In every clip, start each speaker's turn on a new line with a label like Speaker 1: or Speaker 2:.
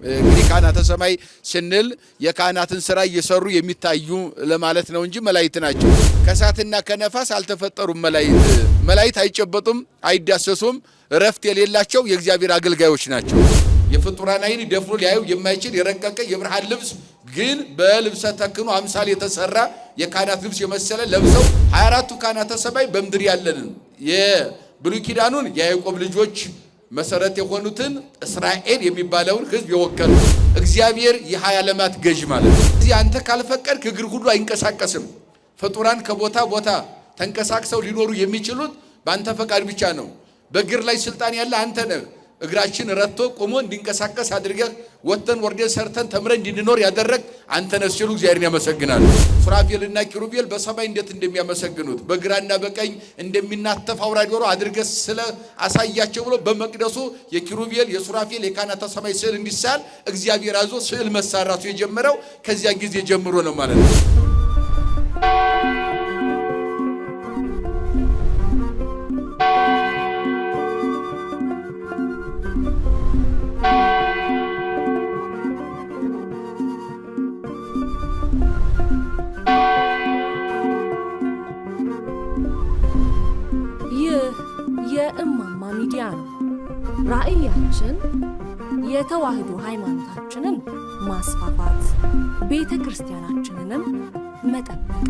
Speaker 1: እንግዲህ ካህናተ ሰማይ ስንል የካህናትን ስራ እየሰሩ የሚታዩ ለማለት ነው እንጂ መላእክት ናቸው። ከእሳትና ከነፋስ አልተፈጠሩም። መላእክት አይጨበጡም፣ አይዳሰሱም፣ እረፍት የሌላቸው የእግዚአብሔር አገልጋዮች ናቸው። የፍጡራን ዓይን ደፍሮ ሊያዩ የማይችል የረቀቀ የብርሃን ልብስ ግን በልብሰ ተክህኖ አምሳል የተሰራ የካህናት ልብስ የመሰለ ለብሰው 24ቱ ካህናተ ሰማይ በምድር ያለንን የብሉይ ኪዳኑን የያዕቆብ ልጆች መሰረት የሆኑትን እስራኤል የሚባለውን ሕዝብ የወከሉ እግዚአብሔር የሃያ ዓለማት ገዥ ማለት ነው። እዚህ አንተ ካልፈቀድክ እግር ሁሉ አይንቀሳቀስም። ፍጡራን ከቦታ ቦታ ተንቀሳቅሰው ሊኖሩ የሚችሉት በአንተ ፈቃድ ብቻ ነው። በእግር ላይ ስልጣን ያለ አንተ ነህ። እግራችን ረቶ ቆሞ እንዲንቀሳቀስ አድርገህ ወተን ወርደን ሰርተን ተምረን እንድንኖር ያደረግ አንተ ነህ ሲሉ እግዚአብሔርን ያመሰግናሉ። ሱራፌልና ኪሩቤል በሰማይ እንዴት እንደሚያመሰግኑት በግራና በቀኝ እንደሚናተፍ አውራ ዶሮ አድርገህ ስለ አሳያቸው ብሎ በመቅደሱ የኪሩቤል የሱራፌል የካህናተ ሰማይ ስዕል እንዲሳል እግዚአብሔር አዞ ስዕል መሳራቱ የጀመረው ከዚያ ጊዜ ጀምሮ ነው ማለት ነው።
Speaker 2: የእማማ ሚዲያ ነው። ራዕያችን የተዋህዶ ሃይማኖታችንን ማስፋፋት፣ ቤተ ክርስቲያናችንንም መጠበቅ።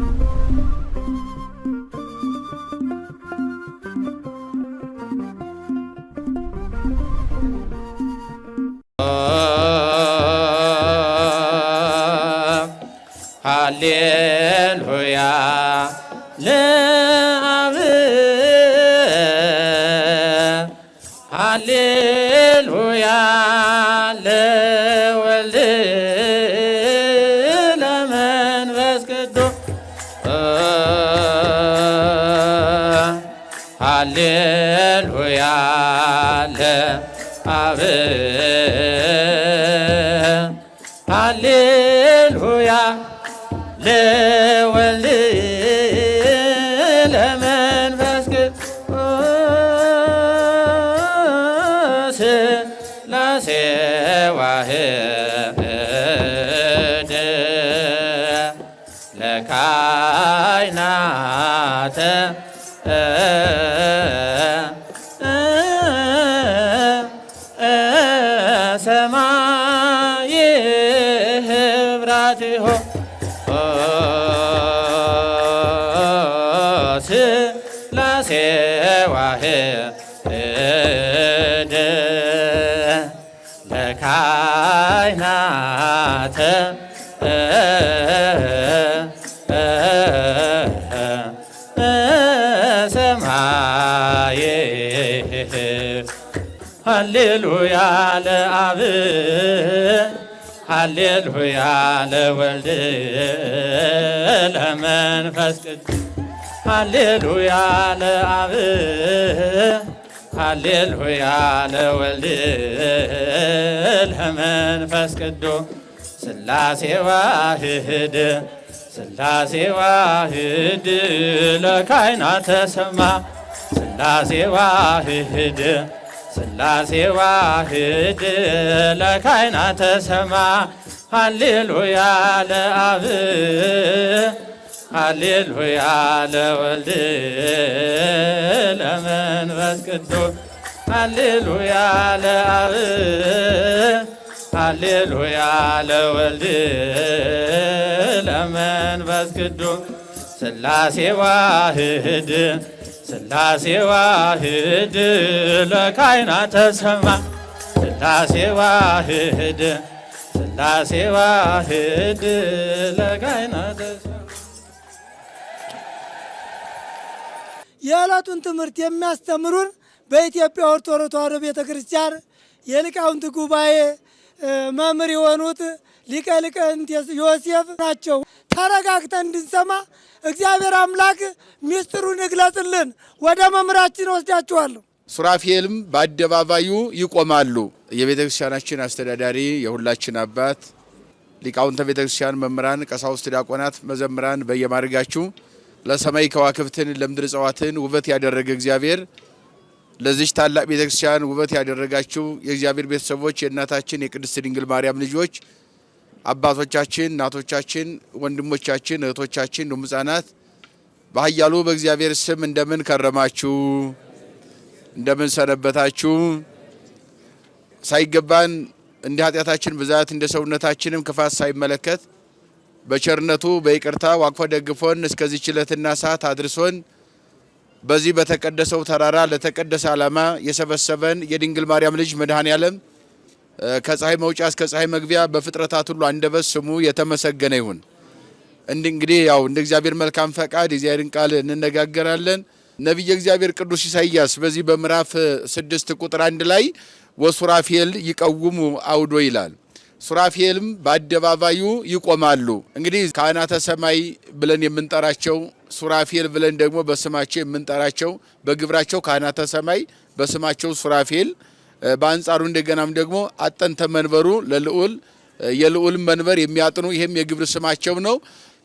Speaker 3: ሃሌሉያ ሃሌሉያ ለወልድ ለመንፈስ ቅዱስ ሃሌሉያ ለአብ ሃሌሉያ ለወልድ ለመንፈስ ቅዱስ ሥላሴ ዋሕድ ለካህናተ ሰማይ ኅብራቲሆ ሥላሴ ዋሕድ ለካህናተ ሰማይ ሃሌሉያ ለአብ ሃሌሉያ ለወልድ ለመንፈስ ቅዱስ ሃሌሉያ ለአብ ሃሌሉያ ለወልድ ለመንፈስ ቅዱስ ሥላሴ ዋሕድ ሥላሴ ዋሕድ ለካህናተ ሰማይ ሥላሴ ዋሕድ ሥላሴ ዋሕድ ለካህናተ ሰማይ ሃሌሉያ ለአብ ሃሌሉያ ለወልድ ለመንፈስ ቅዱስ ሃሌሉያ ለአብ ሃሌሉያ ለወልድ ለመንፈስ ቅዱስ ሥላሴ ዋሕድ ሥላሴ ዋሕድ ለካህናተ ሰማይ ሥላሴ ዋሕድ ሥላሴ ዋሕድ ለካህናተ ሰማይ።
Speaker 4: የዕለቱን ትምህርት የሚያስተምሩን በኢትዮጵያ ኦርቶዶክስ ተዋሕዶ ቤተ ክርስቲያን የሊቃውንት ጉባኤ መምህር የሆኑት ሊቀ ሊቃውንት ዮሴፍ ናቸው። ተረጋግተን እንድንሰማ እግዚአብሔር አምላክ ምስጢሩን ይግለጽልን። ወደ መምህራችን ወስዳችኋለሁ።
Speaker 1: ሱራፌልም በአደባባዩ ይቆማሉ። የቤተ ክርስቲያናችን አስተዳዳሪ የሁላችን አባት ሊቃውንተ ቤተ ክርስቲያን መምህራን፣ ቀሳውስት፣ ዲያቆናት፣ መዘምራን በየማድረጋችሁ ለሰማይ ከዋክብትን ለምድር እጽዋትን ውበት ያደረገ እግዚአብሔር ለዚህ ታላቅ ቤተክርስቲያን ውበት ያደረጋችሁ የእግዚአብሔር ቤተሰቦች የእናታችን የቅድስት ድንግል ማርያም ልጆች አባቶቻችን፣ እናቶቻችን፣ ወንድሞቻችን፣ እህቶቻችን እንዲሁም ሕፃናት በኃያሉ በእግዚአብሔር ስም እንደምን ከረማችሁ? እንደምን ሰነበታችሁ? ሳይገባን እንደ ኃጢአታችን ብዛት እንደ ሰውነታችንም ክፋት ሳይመለከት በቸርነቱ በይቅርታ ዋቅፎ ደግፎን እስከዚህ ዕለትና ሰዓት አድርሶን በዚህ በተቀደሰው ተራራ ለተቀደሰ ዓላማ የሰበሰበን የድንግል ማርያም ልጅ መድኃኔዓለም ከፀሐይ መውጫ እስከ ፀሐይ መግቢያ በፍጥረታት ሁሉ አንደበት ስሙ የተመሰገነ ይሁን። እንግዲህ ያው እንደ እግዚአብሔር መልካም ፈቃድ የእግዚአብሔርን ቃል እንነጋገራለን። ነቢየ እግዚአብሔር ቅዱስ ኢሳይያስ በዚህ በምዕራፍ 6 ቁጥር 1 ላይ ወሱራፌል ይቀውሙ አውዶ ይላል። ሱራፌልም በአደባባዩ ይቆማሉ። እንግዲህ ካህናተ ሰማይ ብለን የምንጠራቸው ሱራፌል ብለን ደግሞ በስማቸው የምንጠራቸው በግብራቸው ካህናተ ሰማይ በስማቸው ሱራፌል፣ በአንጻሩ እንደገናም ደግሞ አጠንተ መንበሩ ለልዑል የልዑል መንበር የሚያጥኑ ይህም የግብር ስማቸው ነው።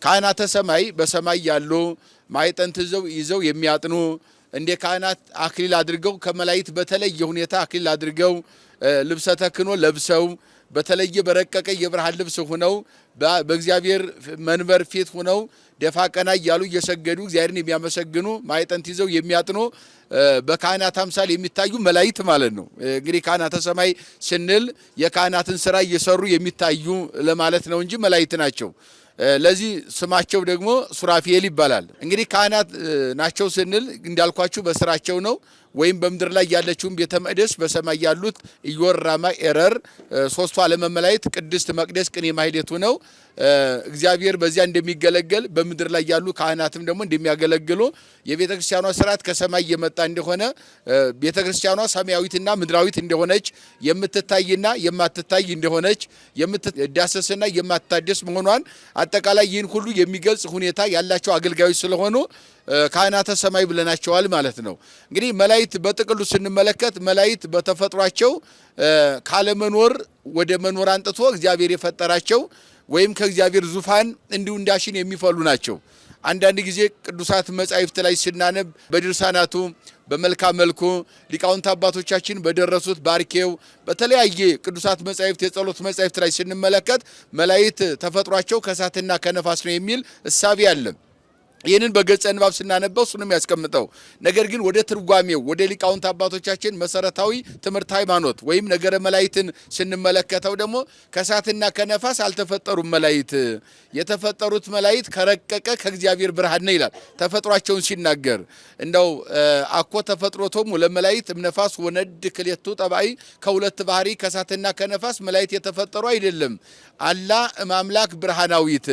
Speaker 1: ካህናተ ሰማይ በሰማይ ያሉ ማዕጠንት ይዘው የሚያጥኑ እንደ ካህናት አክሊል አድርገው ከመላእክት በተለየ ሁኔታ አክሊል አድርገው ልብሰ ተክህኖ ለብሰው በተለየ በረቀቀ የብርሃን ልብስ ሆነው በእግዚአብሔር መንበር ፊት ሆነው ደፋ ቀና እያሉ እየሰገዱ እግዚአብሔርን የሚያመሰግኑ ማዕጠንት ይዘው የሚያጥኑ በካህናት አምሳል የሚታዩ መላእክት ማለት ነው። እንግዲህ ካህናተ ሰማይ ስንል የካህናትን ስራ እየሰሩ የሚታዩ ለማለት ነው እንጂ መላእክት ናቸው። ለዚህ ስማቸው ደግሞ ሱራፌል ይባላል። እንግዲህ ካህናት ናቸው ስንል እንዳልኳችሁ በስራቸው ነው። ወይም በምድር ላይ ያለችውን ቤተ መቅደስ በሰማይ ያሉት ኢዮር፣ ራማ፣ ኤረር ሶስቱ ዓለመ መላእክት ቅድስት መቅደስ ቅኔ ማህሌቱ ነው። እግዚአብሔር በዚያ እንደሚገለገል በምድር ላይ ያሉ ካህናትም ደግሞ እንደሚያገለግሉ የቤተ ክርስቲያኗ ስርዓት ከሰማይ የመጣ እንደሆነ ቤተ ክርስቲያኗ ሰማያዊትና ምድራዊት እንደሆነች የምትታይና የማትታይ እንደሆነች የምትዳሰስና የማትታደስ መሆኗን አጠቃላይ ይህን ሁሉ የሚገልጽ ሁኔታ ያላቸው አገልጋዮች ስለሆኑ ካህናተ ሰማይ ብለናቸዋል ማለት ነው። እንግዲህ መላእክት በጥቅሉ ስንመለከት መላእክት በተፈጥሯቸው ካለመኖር ወደ መኖር አንጥቶ እግዚአብሔር የፈጠራቸው ወይም ከእግዚአብሔር ዙፋን እንዲሁ እንዳሽን የሚፈሉ ናቸው። አንዳንድ ጊዜ ቅዱሳት መጻሕፍት ላይ ስናነብ በድርሳናቱ በመልካም መልኩ ሊቃውንት አባቶቻችን በደረሱት ባርኬው በተለያየ ቅዱሳት መጻሕፍት የጸሎት መጻሕፍት ላይ ስንመለከት መላእክት ተፈጥሯቸው ከእሳትና ከነፋስ ነው የሚል እሳቤ አለ። ይህንን በገጸ ንባብ ስናነበው እሱንም ያስቀምጠው። ነገር ግን ወደ ትርጓሜው ወደ ሊቃውንት አባቶቻችን መሰረታዊ ትምህርት ሃይማኖት ወይም ነገረ መላእክትን ስንመለከተው ደግሞ ከእሳትና ከነፋስ አልተፈጠሩም መላእክት፣ የተፈጠሩት መላእክት ከረቀቀ ከእግዚአብሔር ብርሃን ነው ይላል ተፈጥሯቸውን ሲናገር። እንደው አኮ ተፈጥሮቶሙ ለመላእክት እምነፋስ ወነድ ክልኤቱ ጠባይ፣ ከሁለት ባህሪ ከእሳትና ከነፋስ መላእክት የተፈጠሩ አይደለም። አላ እማምላክ ብርሃናዊት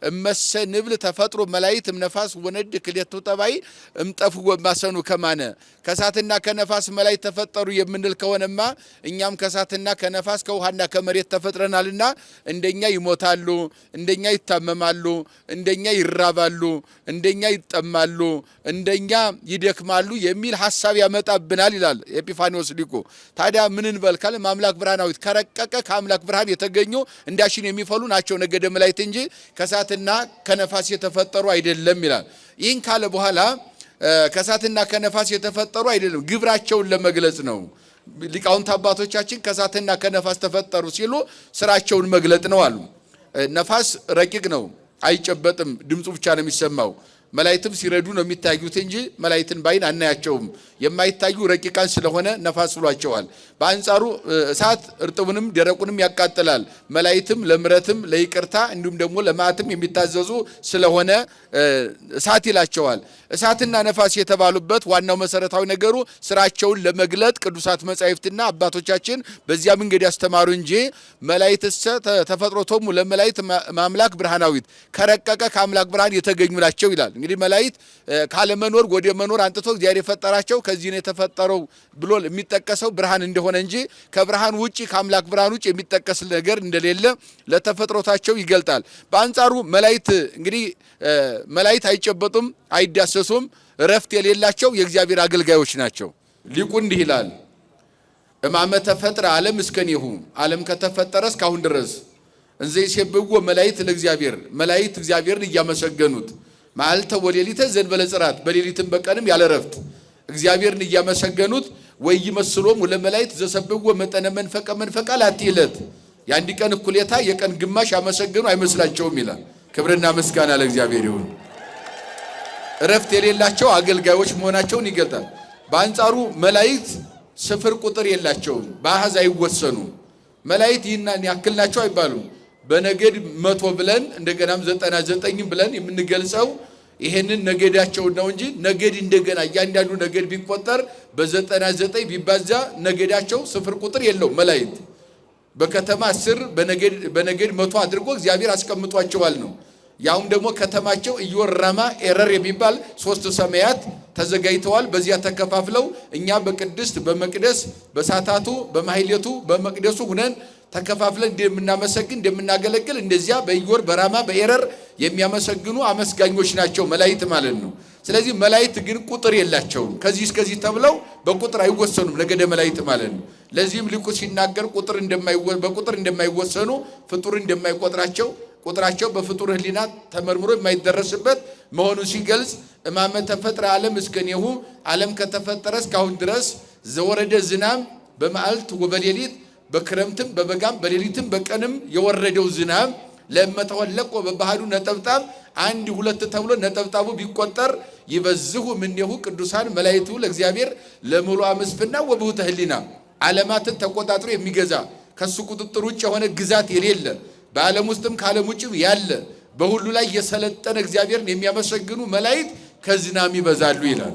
Speaker 1: እመሰ ንብል ተፈጥሮ መላእክት እምነፋስ ወነድ ክልኤቱ ጠባይ እምጠፉ ወማሰኑ ከማነ። ከእሳትና ከነፋስ መላእክት ተፈጠሩ የምንል ከሆነማ እኛም ከእሳትና ከነፋስ ከውሃና ከመሬት ተፈጥረናልና እንደኛ ይሞታሉ፣ እንደኛ ይታመማሉ፣ እንደኛ ይራባሉ፣ እንደኛ ይጠማሉ፣ እንደኛ ይደክማሉ የሚል ሐሳብ ያመጣብናል ይላል ኤጲፋኒዎስ ሊቁ። ታዲያ ምን እንበልካል? አምላክ ብርሃናዊት ከረቀቀ ከአምላክ ብርሃን የተገኙ እንዳሽን የሚፈሉ ናቸው ነገደ መላእክት እንጂ ከእሳትና ከነፋስ የተፈጠሩ አይደለም ይላል። ይህን ካለ በኋላ ከእሳትና ከነፋስ የተፈጠሩ አይደለም ግብራቸውን ለመግለጽ ነው። ሊቃውንት አባቶቻችን ከእሳትና ከነፋስ ተፈጠሩ ሲሉ ስራቸውን መግለጥ ነው አሉ። ነፋስ ረቂቅ ነው፣ አይጨበጥም፣ ድምፁ ብቻ ነው የሚሰማው። መላእክትም ሲረዱ ነው የሚታዩት እንጂ መላእክትን ባይን አናያቸውም። የማይታዩ ረቂቃን ስለሆነ ነፋስ ብሏቸዋል። በአንጻሩ እሳት እርጥቡንም ደረቁንም ያቃጥላል። መላእክትም ለምረትም ለይቅርታ እንዲሁም ደግሞ ለመዓትም የሚታዘዙ ስለሆነ እሳት ይላቸዋል። እሳትና ነፋስ የተባሉበት ዋናው መሰረታዊ ነገሩ ስራቸውን ለመግለጥ ቅዱሳት መጻሕፍትና አባቶቻችን በዚያ መንገድ ያስተማሩ እንጂ መላእክትሰ ተፈጥሮቶሙ ለመላእክት ማምላክ ብርሃናዊት ከረቀቀ ከአምላክ ብርሃን የተገኙ ናቸው ይላል። እንግዲህ መላእክት ካለመኖር ወደ መኖር አንጥቶ እግዚአብሔር የፈጠራቸው ከዚህ ነው የተፈጠረው ብሎ የሚጠቀሰው ብርሃን እንደሆነ እንጂ ከብርሃን ውጪ ከአምላክ ብርሃን ውጪ የሚጠቀስ ነገር እንደሌለ ለተፈጥሮታቸው ይገልጣል። በአንጻሩ መላእክት እንግዲህ መላእክት አይጨበጡም፣ አይዳሰሱም፣ እረፍት የሌላቸው የእግዚአብሔር አገልጋዮች ናቸው። ሊቁ እንዲህ ይላል፣ እማመ ተፈጥረ ዓለም እስከኔሁ ዓለም ከተፈጠረ እስካሁን ድረስ እንዘ ይሴብሕዎ መላእክት ለእግዚአብሔር መላእክት እግዚአብሔርን እያመሰገኑት መዓልተ ወሌሊተ ዘእንበለ ጽራት በሌሊትም በቀንም ያለ እረፍት እግዚአብሔርን እያመሰገኑት ወይ ይመስሎም ለመላእክት ዘሰብዎ መጠነ መንፈቀ ላትይለት የአንድ ቀን እኩሌታ የቀን ግማሽ ያመሰገኑ አይመስላቸውም ይላል። ክብርና ምስጋና ለእግዚአብሔር ይሁን። እረፍት የሌላቸው አገልጋዮች መሆናቸውን ይገልጣል። በአንጻሩ መላእክት ስፍር ቁጥር የላቸውም፣ በአሃዝ አይወሰኑም። መላእክት ይህን ያክል ናቸው አይባሉም። በነገድ 100 ብለን እንደገናም 99 ብለን የምንገልጸው ይሄንን ነገዳቸው ነው እንጂ ነገድ እንደገና እያንዳንዱ ነገድ ቢቆጠር በ99 ቢባዛ ነገዳቸው ስፍር ቁጥር የለውም። መላእክት በከተማ 10 በነገድ 100 አድርጎ እግዚአብሔር አስቀምጧቸዋል ነው። ያውም ደግሞ ከተማቸው ኢዮር፣ ራማ፣ ኤረር የሚባል 3 ሰማያት ተዘጋጅተዋል። በዚያ ተከፋፍለው እኛ በቅድስት በመቅደስ በሳታቱ በማህሌቱ በመቅደሱ ሁነን ተከፋፍለን እንደምናመሰግን እንደምናገለግል እንደዚያ በኢዮር በራማ በኤረር የሚያመሰግኑ አመስጋኞች ናቸው መላእክት ማለት ነው። ስለዚህ መላእክት ግን ቁጥር የላቸውም። ከዚህ እስከዚህ ተብለው በቁጥር አይወሰኑም ነገደ መላእክት ማለት ነው። ለዚህም ሊቁ ሲናገር በቁጥር እንደማይወሰኑ ፍጡር እንደማይቆጥራቸው ቁጥራቸው በፍጡር ሕሊና ተመርምሮ የማይደረስበት መሆኑን ሲገልጽ እማመ ተፈጥረ ዓለም እስከኔሁ ዓለም ከተፈጠረ እስካሁን ድረስ ዘወረደ ዝናብ በመዓልት ወበሌሊት በክረምትም በበጋም በሌሊትም በቀንም የወረደው ዝናብ ለመተወለቆ በባህዱ ነጠብጣብ 1 2 ተብሎ ነጠብጣቡ ቢቆጠር ይበዝሁ ምኔሁ ቅዱሳን መላእክቱ ለእግዚአብሔር ለሙሉ አመስፍና ወብሁተ ሕሊና ዓለማትን ተቆጣጥሮ የሚገዛ ከሱ ቁጥጥር ውጭ የሆነ ግዛት የሌለ በዓለም ውስጥም ከዓለም ውጭም ያለ በሁሉ ላይ የሰለጠነ እግዚአብሔርን የሚያመሰግኑ መላእክት ከዝናም ይበዛሉ ይላል።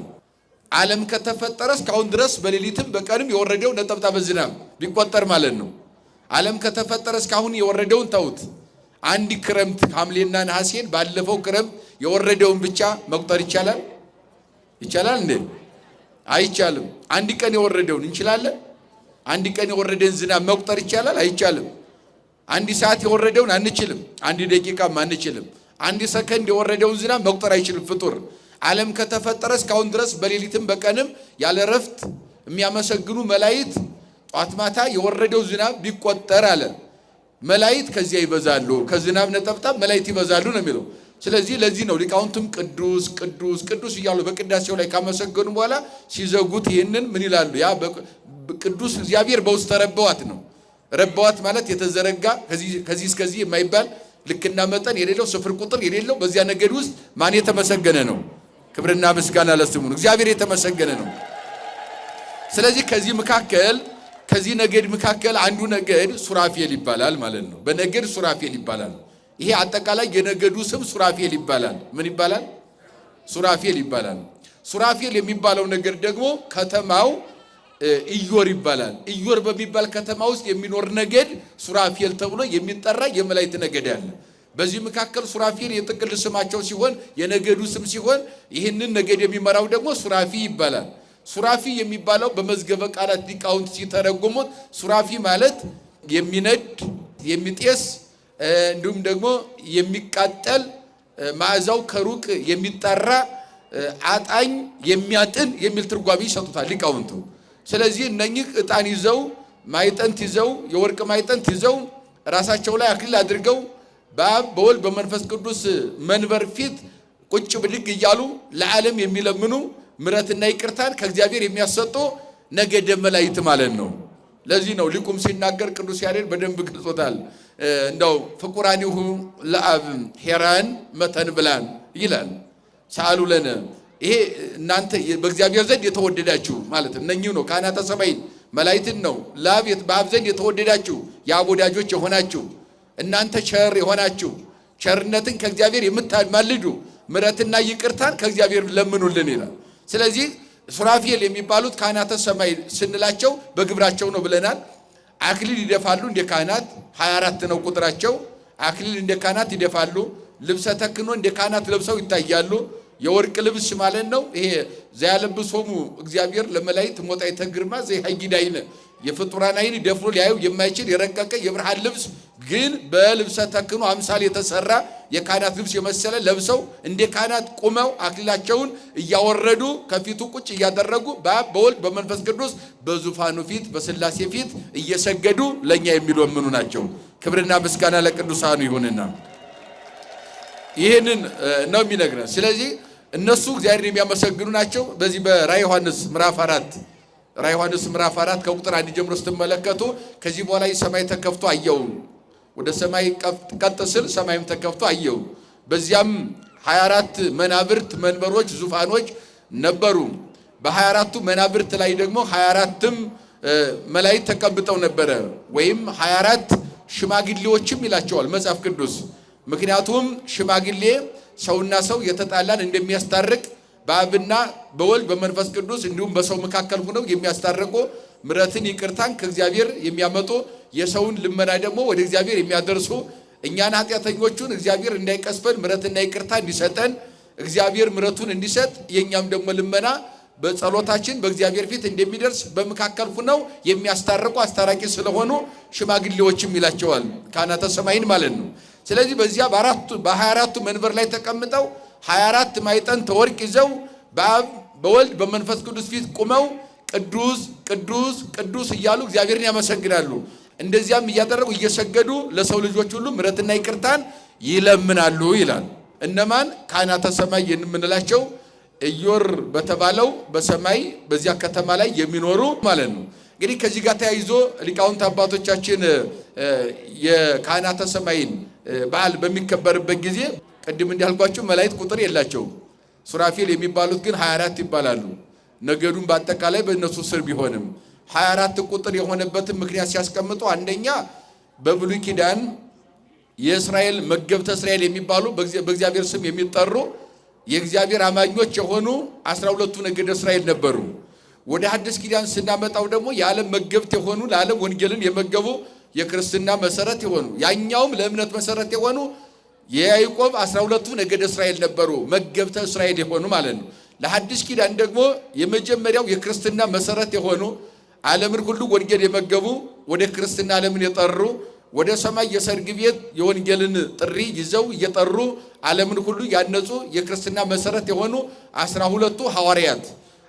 Speaker 1: ዓለም ከተፈጠረ እስካሁን ድረስ በሌሊትም በቀንም የወረደው ነጠብጣብ ዝናብ ቢቆጠር ማለት ነው። ዓለም ከተፈጠረ እስካሁን የወረደውን ተውት። አንድ ክረምት ሐምሌና ነሐሴን ባለፈው ክረምት የወረደውን ብቻ መቁጠር ይቻላል? ይቻላል እንዴ? አይቻልም። አንድ ቀን የወረደውን እንችላለን? አንድ ቀን የወረደን ዝናብ መቁጠር ይቻላል? አይቻልም። አንድ ሰዓት የወረደውን አንችልም። አንድ ደቂቃም አንችልም። አንድ ሰከንድ የወረደውን ዝናብ መቁጠር አይችልም ፍጡር። ዓለም ከተፈጠረ እስካሁን ድረስ በሌሊትም በቀንም ያለ ረፍት የሚያመሰግኑ መላእክት ጧት ማታ የወረደው ዝናብ ቢቆጠር አለ መላእክት ከዚያ ይበዛሉ። ከዝናብ ነጠብጣብ መላእክት ይበዛሉ ነው የሚለው። ስለዚህ ለዚህ ነው ሊቃውንቱም ቅዱስ ቅዱስ ቅዱስ እያሉ በቅዳሴው ላይ ካመሰገኑ በኋላ ሲዘጉት ይህንን ምን ይላሉ? ያ ቅዱስ እግዚአብሔር በውስተ ረበዋት ነው። ረበዋት ማለት የተዘረጋ ከዚህ እስከዚህ የማይባል ልክና መጠን የሌለው ስፍር ቁጥር የሌለው በዚያ ነገድ ውስጥ ማን የተመሰገነ ነው? ክብርና ምስጋና ለስሙ ነው። እግዚአብሔር የተመሰገነ ነው። ስለዚህ ከዚህ ነገድ መካከል አንዱ ነገድ ሱራፌል ይባላል ማለት ነው። በነገድ ሱራፌል ይባላል። ይሄ አጠቃላይ የነገዱ ስም ሱራፌል ይባላል። ምን ይባላል? ሱራፌል ይባላል። ሱራፌል የሚባለው ነገድ ደግሞ ከተማው ኢዮር ይባላል። ኢዮር በሚባል ከተማ ውስጥ የሚኖር ነገድ ሱራፌል ተብሎ የሚጠራ የመላእክት ነገድ አለ። በዚህ መካከል ሱራፌል የጥቅል ስማቸው ሲሆን የነገዱ ስም ሲሆን ይህንን ነገድ የሚመራው ደግሞ ሱራፊ ይባላል። ሱራፊ የሚባለው በመዝገበ ቃላት ሊቃውንት ሲተረጉሙት ሱራፊ ማለት የሚነድ የሚጤስ እንዲሁም ደግሞ የሚቃጠል መዓዛው ከሩቅ የሚጠራ አጣኝ የሚያጥን የሚል ትርጓሜ ይሰጡታል ሊቃውንቱ። ስለዚህ እነኚህ ዕጣን ይዘው ማይጠንት ይዘው የወርቅ ማይጠንት ይዘው ራሳቸው ላይ አክሊል አድርገው በአብ በወልድ በመንፈስ ቅዱስ መንበር ፊት ቁጭ ብድግ እያሉ ለዓለም የሚለምኑ ምሕረትና ይቅርታን ከእግዚአብሔር የሚያሰጡ ነገደ መላእክት ማለት ነው። ለዚህ ነው ሊቁም ሲናገር ቅዱስ ያሬድ በደንብ ገልጾታል። እንደው ፍቁራኒሁ ለአብ ሄራን መተን ብላን ይላል ሳሉ ለነ። ይሄ እናንተ በእግዚአብሔር ዘንድ የተወደዳችሁ ማለት እነኚህ ነው። ካህናተ ሰማይን መላእክትን ነው በአብ ዘንድ የተወደዳችሁ የአብ ወዳጆች የሆናችሁ እናንተ ቸር የሆናችሁ ቸርነትን ከእግዚአብሔር የምታማልዱ ምሕረትና ይቅርታን ከእግዚአብሔር ለምኑልን ይላል። ስለዚህ ሱራፌል የሚባሉት ካህናተ ሰማይ ስንላቸው በግብራቸው ነው ብለናል። አክሊል ይደፋሉ እንደ ካህናት 24 ነው ቁጥራቸው። አክሊል እንደ ካህናት ይደፋሉ። ልብሰ ተክህኖ እንደ ካህናት ለብሰው ይታያሉ። የወርቅ ልብስ ማለት ነው። ይሄ ዘያለብሶሙ እግዚአብሔር ለመላእክት ሞጣይተ ግርማ ዘይሃይጊዳይነ የፍጡራን ዓይን ደፍሮ ሊያዩ የማይችል የረቀቀ የብርሃን ልብስ ግን በልብሰ ተክህኖ አምሳል የተሰራ የካህናት ልብስ የመሰለ ለብሰው እንደ ካህናት ቁመው አክሊላቸውን እያወረዱ ከፊቱ ቁጭ እያደረጉ በአብ በወልድ በመንፈስ ቅዱስ በዙፋኑ ፊት በሥላሴ ፊት እየሰገዱ ለኛ የሚለምኑ ናቸው። ክብርና ምስጋና ለቅዱሳኑ ይሁንና ይህንን ነው የሚነግረን። ስለዚህ እነሱ እግዚአብሔርን የሚያመሰግኑ ናቸው። በዚህ በራዕየ ዮሐንስ ምዕራፍ 4 ከቁጥር 1 ጀምሮ ስትመለከቱ ከዚህ በኋላ ሰማይ ተከፍቶ አየሁ፣ ወደ ሰማይ ቀጥ ስል ሰማይም ተከፍቶ አየሁ፣ በዚያም 24 መናብርት መንበሮች ዙፋኖች ነበሩ። በ24ቱ መናብርት ላይ ደግሞ 24ም መላእክት ተቀምጠው ነበረ፣ ወይም 24 ሽማግሌዎችም ይላቸዋል መጽሐፍ ቅዱስ። ምክንያቱም ሽማግሌ ሰውና ሰው የተጣላን እንደሚያስታርቅ በአብና በወልድ በመንፈስ ቅዱስ እንዲሁም በሰው መካከል ሆነው የሚያስታርቁ ምሕረትን ይቅርታን ከእግዚአብሔር የሚያመጡ የሰውን ልመና ደግሞ ወደ እግዚአብሔር የሚያደርሱ እኛን ኃጢአተኞቹን እግዚአብሔር እንዳይቀስፈን ምሕረትና ይቅርታ እንዲሰጠን እግዚአብሔር ምሕረቱን እንዲሰጥ የኛም ደግሞ ልመና በጸሎታችን በእግዚአብሔር ፊት እንደሚደርስ በመካከል ሆነው የሚያስታርቁ አስታራቂ ስለሆኑ ሽማግሌዎችም ይላቸዋል ካህናተ ሰማይን ማለት ነው። ስለዚህ በዚያ በ24ቱ መንበር ላይ ተቀምጠው 24 ማዕጠንተ ወርቅ ይዘው በአብ በወልድ በመንፈስ ቅዱስ ፊት ቆመው ቅዱስ ቅዱስ ቅዱስ እያሉ እግዚአብሔርን ያመሰግናሉ። እንደዚያም እያደረጉ እየሰገዱ ለሰው ልጆች ሁሉ ምሕረትና ይቅርታን ይለምናሉ ይላል። እነማን? ካህናተ ሰማይ የምንላቸው ኢዮር በተባለው በሰማይ በዚያ ከተማ ላይ የሚኖሩ ማለት ነው። እንግዲህ ከዚህ ጋር ተያይዞ ሊቃውንት አባቶቻችን የካህናተ ሰማይን በዓል በሚከበርበት ጊዜ ቅድም እንዳልኳቸው መላእክት ቁጥር የላቸውም። ሱራፌል የሚባሉት ግን 24 ይባላሉ። ነገዱን በአጠቃላይ በእነሱ ስር ቢሆንም 24 ቁጥር የሆነበትን ምክንያት ሲያስቀምጡ አንደኛ በብሉይ ኪዳን የእስራኤል መገብተ እስራኤል የሚባሉ በእግዚአብሔር ስም የሚጠሩ የእግዚአብሔር አማኞች የሆኑ 12ቱ ነገደ እስራኤል ነበሩ። ወደ ሐዲስ ኪዳን ስናመጣው ደግሞ የዓለም መገብት የሆኑ ለዓለም ወንጌልን የመገቡ የክርስትና መሰረት የሆኑ ያኛውም ለእምነት መሰረት የሆኑ የያዕቆብ 12ቱ ነገደ እስራኤል ነበሩ፣ መገብተ እስራኤል የሆኑ ማለት ነው። ለሐዲስ ኪዳን ደግሞ የመጀመሪያው የክርስትና መሰረት የሆኑ ዓለምን ሁሉ ወንጌል የመገቡ ወደ ክርስትና ዓለምን የጠሩ ወደ ሰማይ የሰርግ ቤት የወንጌልን ጥሪ ይዘው እየጠሩ ዓለምን ሁሉ ያነጹ የክርስትና መሰረት የሆኑ 12ቱ ሐዋርያት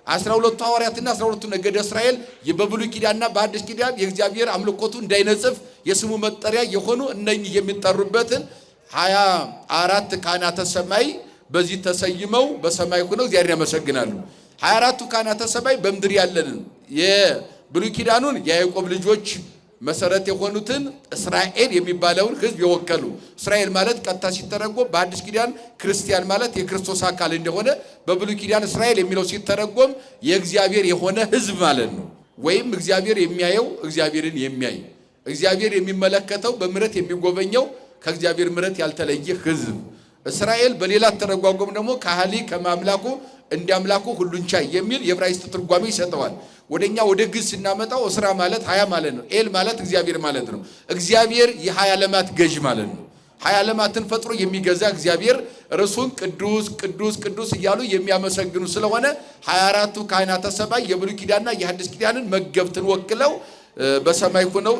Speaker 1: 12ቱ ሐዋርያትና 12ቱ ነገደ እስራኤል በብሉይ ኪዳንና በሐዲስ ኪዳን የእግዚአብሔር አምልኮቱ እንዳይነጽፍ የስሙ መጠሪያ የሆኑ እነኚህ የሚጠሩበትን 24 ካህናተ ሰማይ በዚህ ተሰይመው በሰማይ ሆነው እግዚአብሔር ያመሰግናሉ። 24ቱ ካህናተ ሰማይ በምድር ያለንን የብሉይ ኪዳኑን የያዕቆብ ልጆች መሰረት የሆኑትን እስራኤል የሚባለውን ሕዝብ የወከሉ እስራኤል ማለት ቀጥታ ሲተረጎም በአዲስ ኪዳን ክርስቲያን ማለት የክርስቶስ አካል እንደሆነ በብሉይ ኪዳን እስራኤል የሚለው ሲተረጎም የእግዚአብሔር የሆነ ሕዝብ ማለት ነው። ወይም እግዚአብሔር የሚያየው እግዚአብሔርን የሚያይ እግዚአብሔር የሚመለከተው በምሕረት የሚጎበኘው ከእግዚአብሔር ምሕረት ያልተለየ ሕዝብ እስራኤል። በሌላ ተረጓጎም ደግሞ ካህሊ ከማምላኩ እንዲያምላኩ ሁሉን ቻይ የሚል የዕብራይስጥ ትርጓሜ ይሰጠዋል። ወደኛ ወደ ግዕዝ ስናመጣው እስራ ማለት 20 ማለት ነው። ኤል ማለት እግዚአብሔር ማለት ነው። እግዚአብሔር የ20 ዓለማት ገዥ ማለት ነው። 20 ዓለማትን ፈጥሮ የሚገዛ እግዚአብሔር ርሱን ቅዱስ ቅዱስ ቅዱስ እያሉ የሚያመሰግኑ ስለሆነ 24ቱ ካህናተ ሰማይ የብሉይ ኪዳንና የሐዲስ ኪዳንን መገብትን ወክለው በሰማይ ሆነው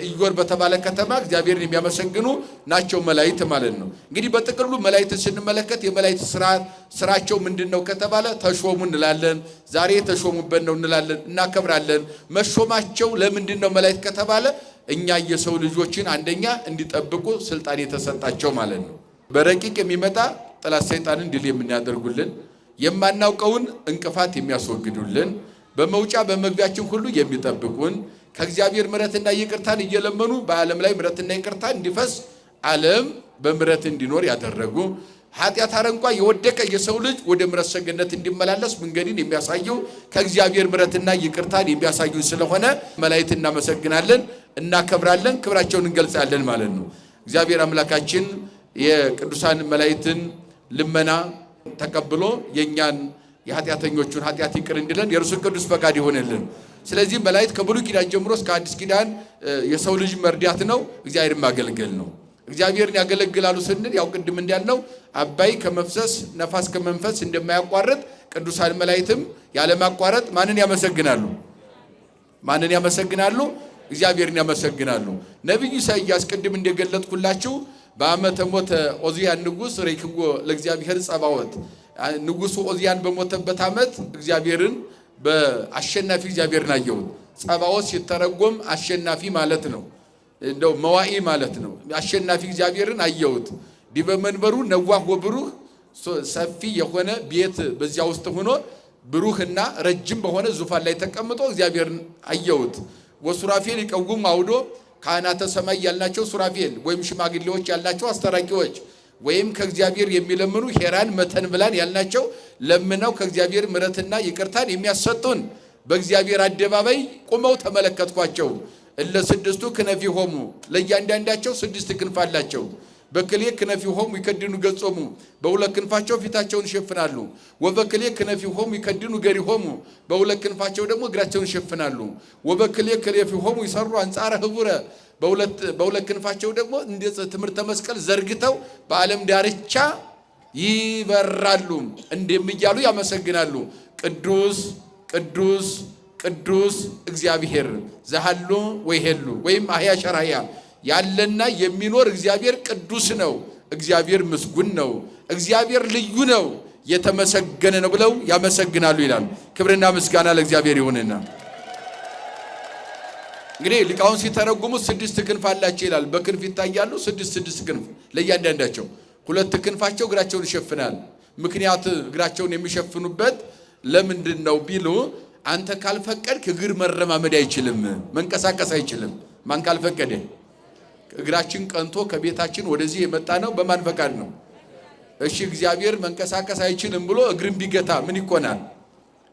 Speaker 1: ኢዮር በተባለ ከተማ እግዚአብሔርን የሚያመሰግኑ ናቸው መላእክት ማለት ነው። እንግዲህ በጥቅሉ መላእክትን ስንመለከት የመላእክት ስራቸው ምንድነው ከተባለ ተሾሙ እንላለን። ዛሬ ተሾሙበት ነው እንላለን፣ እናከብራለን። መሾማቸው ለምንድነው መላእክት ከተባለ እኛ የሰው ልጆችን አንደኛ እንዲጠብቁ ስልጣን የተሰጣቸው ማለት ነው። በረቂቅ የሚመጣ ጠላት ሰይጣንን ድል የሚያደርጉልን፣ የማናውቀውን እንቅፋት የሚያስወግዱልን፣ በመውጫ በመግቢያችን ሁሉ የሚጠብቁን ከእግዚአብሔር ምሕረትና ይቅርታን እየለመኑ በዓለም ላይ ምሕረትና ይቅርታ እንዲፈስ ዓለም በምሕረት እንዲኖር ያደረጉ ኃጢአት አረንቋ የወደቀ የሰው ልጅ ወደ ምሕረት ሰገነት እንዲመላለስ መንገድን የሚያሳዩ ከእግዚአብሔር ምሕረትና ይቅርታን የሚያሳዩ ስለሆነ መላእክት እናመሰግናለን፣ እናከብራለን፣ ክብራቸውን እንገልጻለን ማለት ነው። እግዚአብሔር አምላካችን የቅዱሳን መላእክትን ልመና ተቀብሎ የኛን የኃጢአተኞቹን ኃጢአት ይቅር እንዲለን የእርሱ ቅዱስ ፈቃድ ይሆንልን። ስለዚህ መላእክት ከብሉይ ኪዳን ጀምሮ እስከ አዲስ ኪዳን የሰው ልጅ መርዳት ነው፣ እግዚአብሔርን ማገልገል ነው። እግዚአብሔርን ያገለግላሉ ስንል ያው ቅድም እንዳልነው አባይ ከመፍሰስ ነፋስ ከመንፈስ እንደማያቋርጥ ቅዱሳን መላእክትም ያለማቋረጥ ማንን ያመሰግናሉ? ማንን ያመሰግናሉ? እግዚአብሔርን ያመሰግናሉ። ነቢዩ ኢሳይያስ ቅድም እንደገለጥኩላችሁ በዓመተ ሞተ ዖዝያን ንጉሥ ሬክዎ ለእግዚአብሔር ጸባዖት ንጉሡ ዖዝያን በሞተበት ዓመት እግዚአብሔርን በአሸናፊ እግዚአብሔርን አየሁት። ጸባዖት ሲተረጎም አሸናፊ ማለት ነው፣ እንደው መዋኢ ማለት ነው። አሸናፊ እግዚአብሔርን አየሁት። ዲበ መንበሩ ነዋህ ወብሩህ ሰፊ የሆነ ቤት በዚያ ውስጥ ሆኖ ብሩህና ረጅም በሆነ ዙፋን ላይ ተቀምጦ እግዚአብሔርን አየሁት። ወሱራፌል ይቀውም አውዶ ካህናተ ሰማይ ያልናቸው ሱራፌል ወይም ሽማግሌዎች ያልናቸው አስተራቂዎች ወይም ከእግዚአብሔር የሚለምኑ ሄራን መተንብላን ያልናቸው ለምነው ከእግዚአብሔር ምሕረትና ይቅርታን የሚያሰጡን በእግዚአብሔር አደባባይ ቆመው ተመለከትኳቸው። እለ ስድስቱ ክነፊሆሙ ለእያንዳንዳቸው 6 ክንፍ አላቸው። በክሌ ክነፊሆሙ ይከድኑ ገጾሙ በሁለት ክንፋቸው ፊታቸውን ይሸፍናሉ። ወበክሌ ክነፊሆሙ ይከድኑ ገሪሆሙ በሁለት ክንፋቸው ደግሞ እግራቸውን ይሸፍናሉ። ወበክሌ ክነፊሆሙ ይሰሩ አንጻረ ህቡረ በሁለት ክንፋቸው ደግሞ እንደ ትምህርተ መስቀል ዘርግተው በዓለም ዳርቻ ይበራሉ። እንደሚያሉ ያመሰግናሉ። ቅዱስ ቅዱስ ቅዱስ እግዚአብሔር ዘሃሉ ወይሄሉ ወይም አህያ ሸራያ ያለና የሚኖር እግዚአብሔር ቅዱስ ነው። እግዚአብሔር ምስጉን ነው። እግዚአብሔር ልዩ ነው፣ የተመሰገነ ነው ብለው ያመሰግናሉ ይላል። ክብርና ምስጋና ለእግዚአብሔር ይሁንና እንግዲህ ሊቃውንት ሲተረጉሙት 6 ክንፍ አላቸው ይላል። በክንፍ ይታያሉ 6 ክንፍ ለእያንዳንዳቸው። 2 ክንፋቸው እግራቸውን ይሸፍናል። ምክንያት እግራቸውን የሚሸፍኑበት ለምንድን ነው ቢሉ አንተ ካልፈቀድክ እግር መረማመድ አይችልም፣ መንቀሳቀስ አይችልም። ማን ካልፈቀደ? እግራችን ቀንቶ ከቤታችን ወደዚህ የመጣ ነው በማን ፈቃድ ነው? እሺ እግዚአብሔር መንቀሳቀስ አይችልም ብሎ እግርን ቢገታ ምን ይኮናል?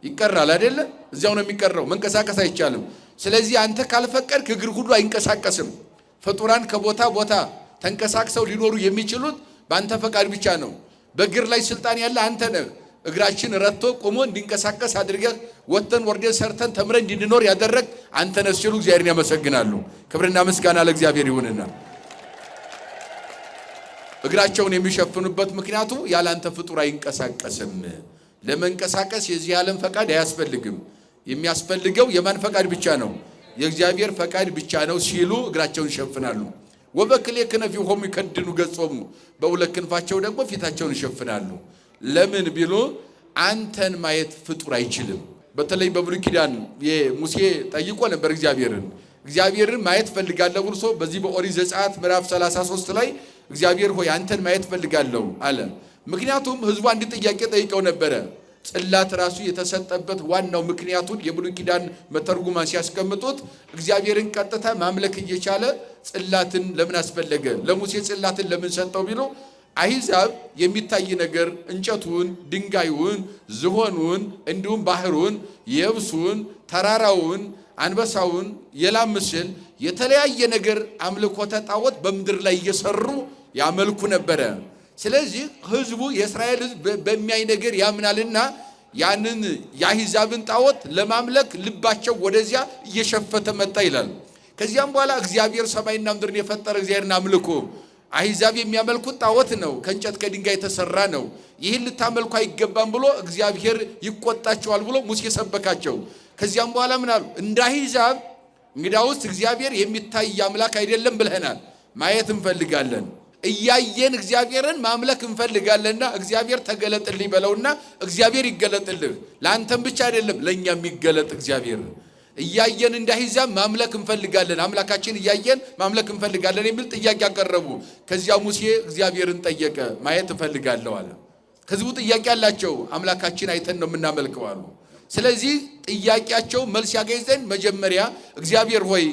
Speaker 1: ይቀራል አይደለ? እዚያው ነው የሚቀረው፣ መንቀሳቀስ አይቻልም። ስለዚህ አንተ ካልፈቀድክ እግር ሁሉ አይንቀሳቀስም። ፍጡራን ከቦታ ቦታ ተንቀሳቅሰው ሊኖሩ የሚችሉት በአንተ ፈቃድ ብቻ ነው። በእግር ላይ ስልጣን ያለ አንተ ነህ። እግራችን ረቶ ቆሞ እንዲንቀሳቀስ አድርገህ ወተን ወርደን ሰርተን ተምረን እንድንኖር ያደረግ አንተ ነህ ሲሉ እግዚአብሔርን ያመሰግናሉ። ክብርና ምስጋና ለእግዚአብሔር ይሁንና እግራቸውን የሚሸፍኑበት ምክንያቱ ያለ አንተ ፍጡር አይንቀሳቀስም። ለመንቀሳቀስ የዚህ ዓለም ፈቃድ አያስፈልግም። የሚያስፈልገው የማን ፈቃድ ብቻ ነው? የእግዚአብሔር ፈቃድ ብቻ ነው ሲሉ እግራቸውን ይሸፍናሉ። ወበክሌ ክነፊሆሙ ይከድኑ ገጾሙ በሁለት ክንፋቸው ደግሞ ፊታቸውን ይሸፍናሉ። ለምን ቢሉ አንተን ማየት ፍጡር አይችልም። በተለይ በብሉይ ኪዳን ሙሴ ጠይቆ ነበር እግዚአብሔርን ማየት ፈልጋለሁ ብሎ በዚህ በኦሪት ዘጸአት ምዕራፍ 33 ላይ እግዚአብሔር ሆይ አንተን ማየት ፈልጋለሁ አለ። ምክንያቱም ህዝቡ አንድ ጥያቄ ጠይቀው ነበረ። ጽላት ራሱ የተሰጠበት ዋናው ምክንያቱን የብሉይ ኪዳን መተርጉማን ሲያስቀምጡት እግዚአብሔርን ቀጥታ ማምለክ እየቻለ ጽላትን ለምን አስፈለገ? ለሙሴ ጽላትን ለምን ሰጠው ቢሉ አሕዛብ የሚታይ ነገር እንጨቱን፣ ድንጋዩን፣ ዝሆኑን፣ እንዲሁም ባህሩን፣ የብሱን፣ ተራራውን፣ አንበሳውን፣ የላም ምስል የተለያየ ነገር አምልኮተ ጣዖት በምድር ላይ እየሰሩ ያመልኩ ነበረ። ስለዚህ ህዝቡ የእስራኤል ህዝብ በሚያይ ነገር ያምናልና ያንን የአሕዛብን ጣዖት ለማምለክ ልባቸው ወደዚያ እየሸፈተ መጣ ይላል። ከዚያም በኋላ እግዚአብሔር ሰማይና ምድርን የፈጠረ እግዚአብሔርን አምልኮ አሕዛብ የሚያመልኩት ጣዖት ነው፣ ከእንጨት ከድንጋይ የተሰራ ነው። ይህን ልታመልኩ አይገባም ብሎ እግዚአብሔር ይቆጣቸዋል ብሎ ሙሴ ሰበካቸው። ከዚያም በኋላ ምን አሉ? እንደ አሕዛብ እንግዳውስ እግዚአብሔር የሚታይ አምላክ አይደለም ብለናል፣ ማየት እንፈልጋለን። እያየን እግዚአብሔርን ማምለክ እንፈልጋለንና እግዚአብሔር ተገለጥልኝ በለውና እግዚአብሔር ይገለጥልህ። ለአንተም ብቻ አይደለም ለእኛም ይገለጥ እግዚአብሔር። እያየን እንደ አሕዛብ ማምለክ እንፈልጋለን፣ አምላካችን እያየን ማምለክ እንፈልጋለን የሚል ጥያቄ አቀረቡ። ከዚያ ሙሴ እግዚአብሔርን ጠየቀ። ማየት እፈልጋለሁ አለ። ህዝቡ ጥያቄ አላቸው፣ አምላካችን አይተን ነው የምናመልከው አሉ። ስለዚህ ጥያቄያቸው መልስ ያገኝ ዘንድ መጀመሪያ እግዚአብሔር ሆይ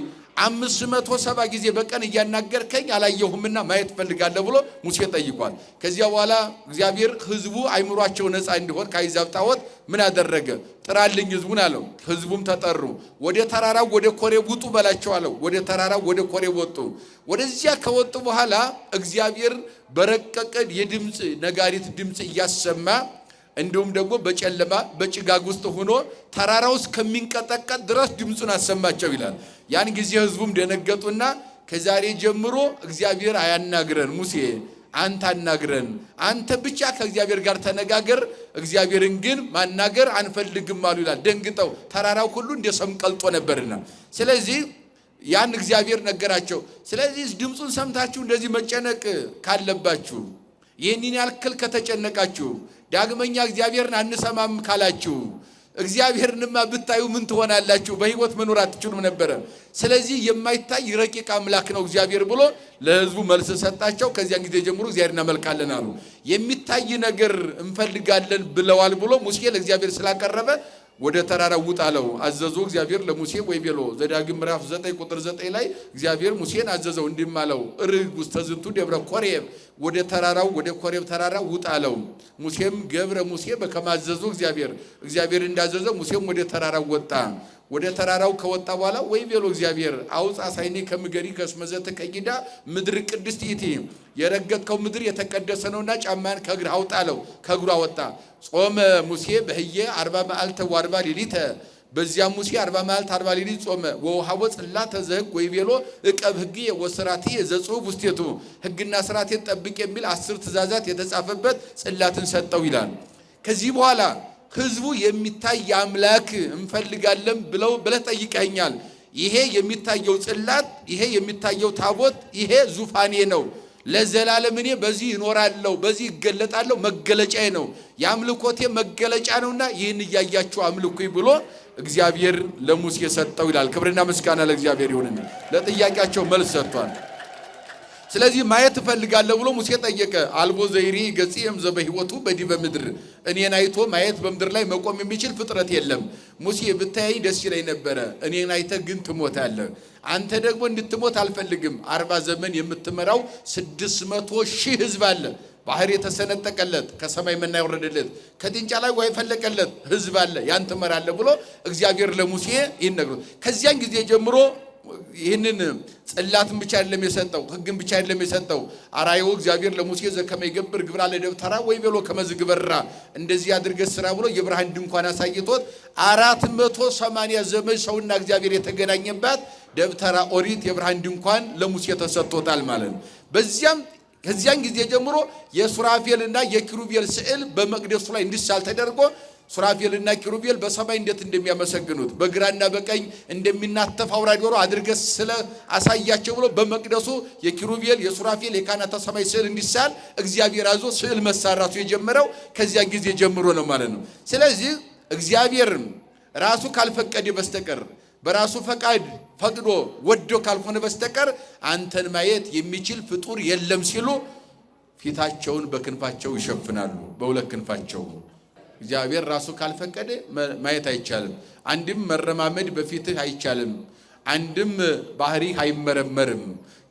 Speaker 1: 570 ጊዜ በቀን እያናገርከኝ አላየሁምና ማየት ፈልጋለሁ ብሎ ሙሴ ጠይቋል። ከዚያ በኋላ እግዚአብሔር ህዝቡ አይምሯቸው ነፃ እንዲሆን ከአሕዛብ ጣዖት ምን አደረገ? ጥራልኝ ህዝቡን አለው። ህዝቡም ተጠሩ። ወደ ተራራው ወደ ኮሬብ ውጡ በላቸው አለው። ወደ ተራራው ወደ ኮሬብ ወጡ። ወደዚያ ከወጡ በኋላ እግዚአብሔር በረቀቀ የድምፅ ነጋሪት ድምፅ እያሰማ እንዲሁም ደግሞ በጨለማ በጭጋግ ውስጥ ሆኖ ተራራው እስከሚንቀጠቀጥ ድረስ ድምፁን አሰማቸው ይላል። ያን ጊዜ ህዝቡም ደነገጡና ከዛሬ ጀምሮ እግዚአብሔር አያናግረን፣ ሙሴ አንተ አናግረን፣ አንተ ብቻ ከእግዚአብሔር ጋር ተነጋገር፣ እግዚአብሔርን ግን ማናገር አንፈልግም አሉ ይላል። ደንግጠው ተራራው ሁሉ እንደ ሰም ቀልጦ ነበርና፣ ስለዚህ ያን እግዚአብሔር ነገራቸው። ስለዚህ ድምፁን ሰምታችሁ እንደዚህ መጨነቅ ካለባችሁ፣ ይህንን ያክል ከተጨነቃችሁ፣ ዳግመኛ እግዚአብሔርን አንሰማም ካላችሁ፣ እግዚአብሔርንማ ብታዩ ምን ትሆናላችሁ? በህይወት መኖር አትችሉም ነበር። ስለዚህ የማይታይ ረቂቅ አምላክ ነው እግዚአብሔር ብሎ ለህዝቡ መልስ ሰጣቸው። ከዚያን ጊዜ ጀምሮ እግዚአብሔርን እናመልካለን አሉ። የሚታይ ነገር እንፈልጋለን ብለዋል ብሎ ሙሴ ለእግዚአብሔር ስላቀረበ ወደ ተራራው ውጣ አለው። አዘዞ እግዚአብሔር ለሙሴ ወይቤሎ ዘዳግም ምዕራፍ 9 ቁጥር 9 ላይ እግዚአብሔር ሙሴን አዘዘው እንዲህም አለው እርግ ውስተ ዝንቱ ደብረ ኮሬብ ወደ ተራራው ወደ ኮሬብ ተራራ ውጣ አለው። ሙሴም ገብረ ሙሴ በከመ አዘዞ እግዚአብሔር እንዳዘዘው ሙሴም ወደ ተራራው ወጣ። ወደ ተራራው ከወጣ በኋላ ወይቤሎ እግዚአብሔር አውፃ ሳይኔ ከምገሪ ከስመዘተ ቀይዳ ምድር ቅድስት ይእቲ የረገጥከው ምድር የተቀደሰ ነውና ጫማን ከእግር አውጣ አለው። ከእግሩ አወጣ። ጾመ ሙሴ በህየ 40 መዓልተ ወ40 ሌሊተ በዚያ ሙሴ 40 መዓልት 40 ሌሊት ጾመ። ወውሃቦ ጽላተ ዘሕግ ወይቤሎ እቀብ ሕግየ ወሥርዓትየ ዘጽሑፍ ውስቴቱ ሕግና ሥርዓቴን ጠብቅ የሚል 10 ትእዛዛት የተጻፈበት ጽላትን ሰጠው ይላል። ከዚህ በኋላ ህዝቡ የሚታይ አምላክ እንፈልጋለን ብለህ ጠይቀኛል። ይሄ የሚታየው ጽላት፣ ይሄ የሚታየው ታቦት፣ ይሄ ዙፋኔ ነው። ለዘላለም እኔ በዚህ እኖራለሁ፣ በዚህ እገለጣለሁ፣ መገለጫዬ ነው፣ የአምልኮቴ መገለጫ ነውና ይህን እያያችሁ አምልኩኝ ብሎ እግዚአብሔር ለሙሴ ሰጠው ይላል። ክብርና ምስጋና ለእግዚአብሔር ይሁን። ለጥያቄያቸው መልስ ሰጥቷል። ስለዚህ ማየት እፈልጋለሁ ብሎ ሙሴ ጠየቀ። አልቦ ዘይሪ ገጽየም ዘበህይወቱ በዲበ ምድር እኔን አይቶ ማየት በምድር ላይ መቆም የሚችል ፍጥረት የለም። ሙሴ ብታይ ደስ ይለኝ ነበረ፣ እኔን አይተህ ግን ትሞታለህ። አንተ ደግሞ እንድትሞት አልፈልግም። 40 ዘመን የምትመራው 600,000 ህዝብ አለ። ባህር የተሰነጠቀለት ከሰማይ መና ያወረደለት ከጥንጫ ላይ ውሃ የፈለቀለት ህዝብ አለ። ያን ትመራለህ ብሎ እግዚአብሔር ለሙሴ ይነግረው። ከዚያን ጊዜ ጀምሮ ይህንን ጽላትን ብቻ አይደለም የሰጠው፣ ሕግን ብቻ አይደለም የሰጠው። አራዮ እግዚአብሔር ለሙሴ ዘከመ ይገብር ግብራ ለደብተራ ወይቤሎ ከመ ዝግበራ እንደዚህ አድርገህ ስራ ብሎ የብርሃን ድንኳን አሳይቶት 480 ዘመን ሰውና እግዚአብሔር የተገናኘባት ደብተራ ኦሪት የብርሃን ድንኳን ለሙሴ ተሰጥቶታል ማለት ነው። ከዚያን ጊዜ ጀምሮ የሱራፌልና የኪሩቤል ስዕል በመቅደሱ ላይ እንዲሳል ተደርጎ ሱራፌልና ኪሩቤል በሰማይ እንዴት እንደሚያመሰግኑት በግራና በቀኝ እንደሚናተፍ አውራ ዶሮ አድርገህ ስለ አሳያቸው ብሎ በመቅደሱ የኪሩቤል የሱራፌል የካህናተ ሰማይ ስዕል እንዲሳል እግዚአብሔር አዞ ስዕል መሳራቱ የጀመረው ከዚያ ጊዜ ጀምሮ ነው ማለት ነው። ስለዚህ እግዚአብሔር ራሱ ካልፈቀደ በስተቀር በራሱ ፈቃድ ፈቅዶ ወዶ ካልሆነ በስተቀር አንተን ማየት የሚችል ፍጡር የለም ሲሉ ፊታቸውን በክንፋቸው ይሸፍናሉ። በሁለት ክንፋቸው እግዚአብሔር ራሱ ካልፈቀደ ማየት አይቻልም። አንድም መረማመድ በፊትህ አይቻልም። አንድም ባህሪ አይመረመርም።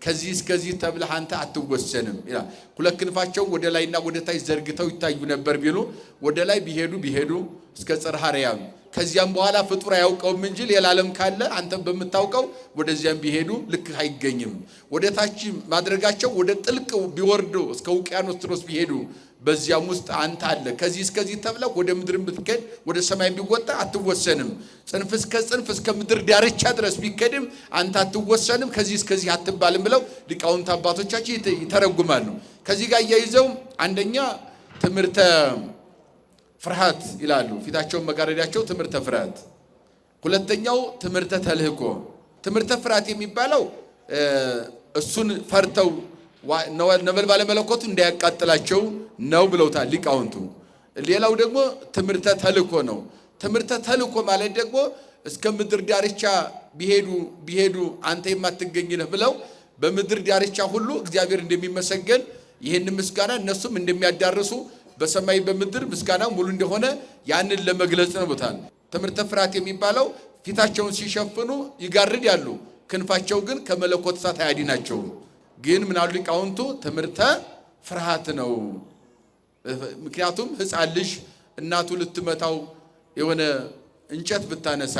Speaker 1: ከዚህ እስከዚህ ተብለህ አንተ አትወሰንም ይላል። ሁለት ክንፋቸው ወደ ላይና ወደ ታች ዘርግተው ይታዩ ነበር ቢሉ ወደ ላይ ቢሄዱ እስከ ጽርሐ አርያም ከዚያም በኋላ ፍጡር አያውቀውም እንጂ ሌላ ዓለም ካለ አንተ በምታውቀው ወደዚያም ቢሄዱ ልክ አይገኝም። ወደ ታች ማድረጋቸው ወደ ጥልቅ ቢወርዱ እስከ ውቅያኖስ ድረስ ቢሄዱ በዚያም ውስጥ አንተ አለ። ከዚህ እስከዚህ ተብለህ ወደ ምድር ብትከድ ወደ ሰማይ ቢወጣ አትወሰንም። ጽንፍ እስከ ጽንፍ እስከ ምድር ዳርቻ ድረስ ቢከድም አንተ አትወሰንም፣ ከዚህ እስከዚህ አትባልም ብለው ሊቃውንት አባቶቻችን ይተረጉማሉ። ከዚህ ጋር እያይዘው አንደኛ ትምህርተ ፍርሃት ይላሉ። ፊታቸውን መጋረዳቸው ትምህርተ ፍርሃት። ሁለተኛው ትምህርተ ተልህኮ። ትምህርተ ፍርሃት የሚባለው እሱን ፈርተው ነበልባለ መለኮቱ እንዳያቃጥላቸው ነው ብለውታል ሊቃውንቱ። ሌላው ደግሞ ትምህርተ ተልህኮ ነው። ትምህርተ ተልህኮ ማለት ደግሞ እስከ ምድር ዳርቻ ቢሄዱ አንተ የማትገኝ ነህ ብለው በምድር ዳርቻ ሁሉ እግዚአብሔር እንደሚመሰገን ይህን ምስጋና እነሱም እንደሚያዳርሱ በሰማይ በምድር ምስጋና ሙሉ እንደሆነ ያንን ለመግለጽ ነው ብታል። ትምህርተ ፍርሃት የሚባለው ፊታቸውን ሲሸፍኑ ይጋርድ ያሉ፣ ክንፋቸው ግን ከመለኮት እሳት አያድናቸው። ግን ምናሉ ሊቃውንቱ ትምህርተ ፍርሃት ነው። ምክንያቱም ሕፃን ልጅ እናቱ ልትመታው የሆነ እንጨት ብታነሳ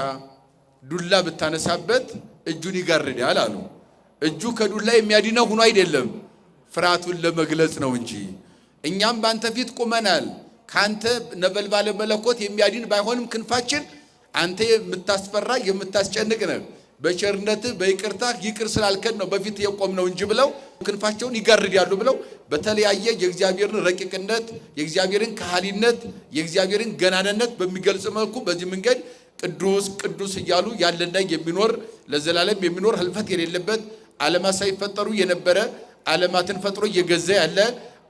Speaker 1: ዱላ ብታነሳበት እጁን ይጋርዳል አሉ። እጁ ከዱላ የሚያድነው ሆኖ አይደለም ፍርሃቱን ለመግለጽ ነው እንጂ እኛም ባንተ ፊት ቁመናል። ካንተ ነበልባለ መለኮት የሚያድን ባይሆንም ክንፋችን አንተ የምታስፈራ የምታስጨንቅ ነህ። በቸርነት በይቅርታ ይቅር ስላልከን ነው በፊት የቆምነው እንጂ ብለው ክንፋቸውን ይጋርዳሉ ብለው በተለያየ የእግዚአብሔርን ረቂቅነት የእግዚአብሔርን ካህሊነት የእግዚአብሔርን ገናንነት በሚገልጽ መልኩ በዚህ መንገድ ቅዱስ ቅዱስ እያሉ ያለና የሚኖር ለዘላለም የሚኖር ህልፈት የሌለበት ዓለማት ሳይፈጠሩ የነበረ ዓለማትን ፈጥሮ እየገዛ ያለ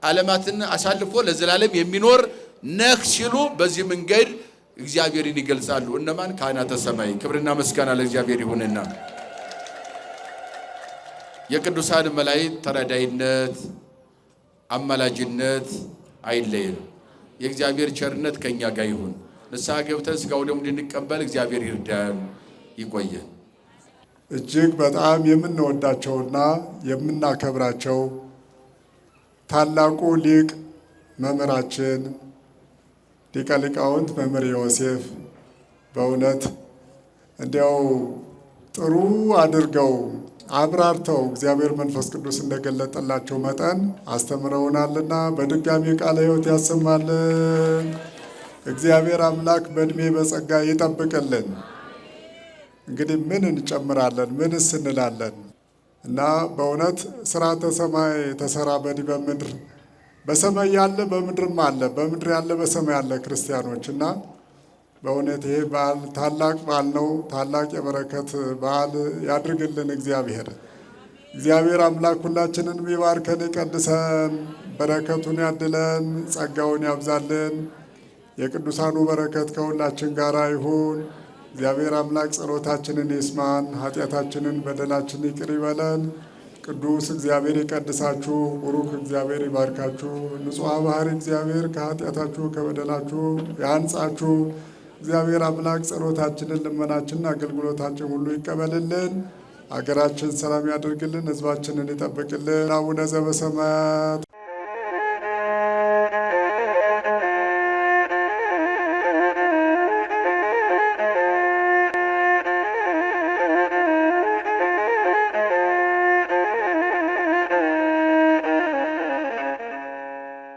Speaker 1: ዓለማትን አሳልፎ ለዘላለም የሚኖር ነህ ሲሉ በዚህ መንገድ እግዚአብሔርን ይገልጻሉ። እነማን? ካህናተ ሰማይ። ክብርና ምስጋና ለእግዚአብሔር ይሁንና የቅዱሳን መላእክት ተራዳይነት፣ አማላጅነት አይለየን። የእግዚአብሔር ቸርነት ከኛ ጋር ይሁን። ንስሐ ገብተን ሥጋው ደሙ እንድንቀበል እግዚአብሔር ይርዳን። ይቆየን።
Speaker 5: እጅግ በጣም የምንወዳቸውና የምናከብራቸው ታላቁ ሊቅ መምህራችን ሊቀ ሊቃውንት መምህር ዮሴፍ በእውነት እንዲያው ጥሩ አድርገው አብራርተው እግዚአብሔር መንፈስ ቅዱስ እንደገለጠላቸው መጠን አስተምረውናልና በድጋሚ ቃለ ሕይወት ያሰማልን። እግዚአብሔር አምላክ በእድሜ በጸጋ ይጠብቅልን። እንግዲህ ምን እንጨምራለን? ምንስ እንላለን? እና በእውነት ሥርዓተ ሰማይ ተሰራ በዲበ ምድር፣ በሰማይ ያለ በምድርም አለ፣ በምድር ያለ በሰማይ ያለ ክርስቲያኖች እና በእውነት ይሄ በዓል ታላቅ በዓል ነው። ታላቅ የበረከት በዓል ያድርግልን እግዚአብሔር። እግዚአብሔር አምላክ ሁላችንን ይባርከን፣ ይቀድሰን፣ በረከቱን ያድለን፣ ጸጋውን ያብዛልን። የቅዱሳኑ በረከት ከሁላችን ጋር ይሁን። እግዚአብሔር አምላክ ጸሎታችንን ይስማን፣ ኃጢአታችንን በደላችን ይቅር ይበለን። ቅዱስ እግዚአብሔር ይቀድሳችሁ፣ ቡሩክ እግዚአብሔር ይባርካችሁ። ንጹሐ ባሕሪ እግዚአብሔር ከኃጢአታችሁ ከበደላችሁ ያንጻችሁ። እግዚአብሔር አምላክ ጸሎታችንን፣ ልመናችንን፣ አገልግሎታችን ሁሉ ይቀበልልን። አገራችን ሰላም ያደርግልን፣ ሕዝባችንን ይጠብቅልን። አቡነ ዘበሰማያት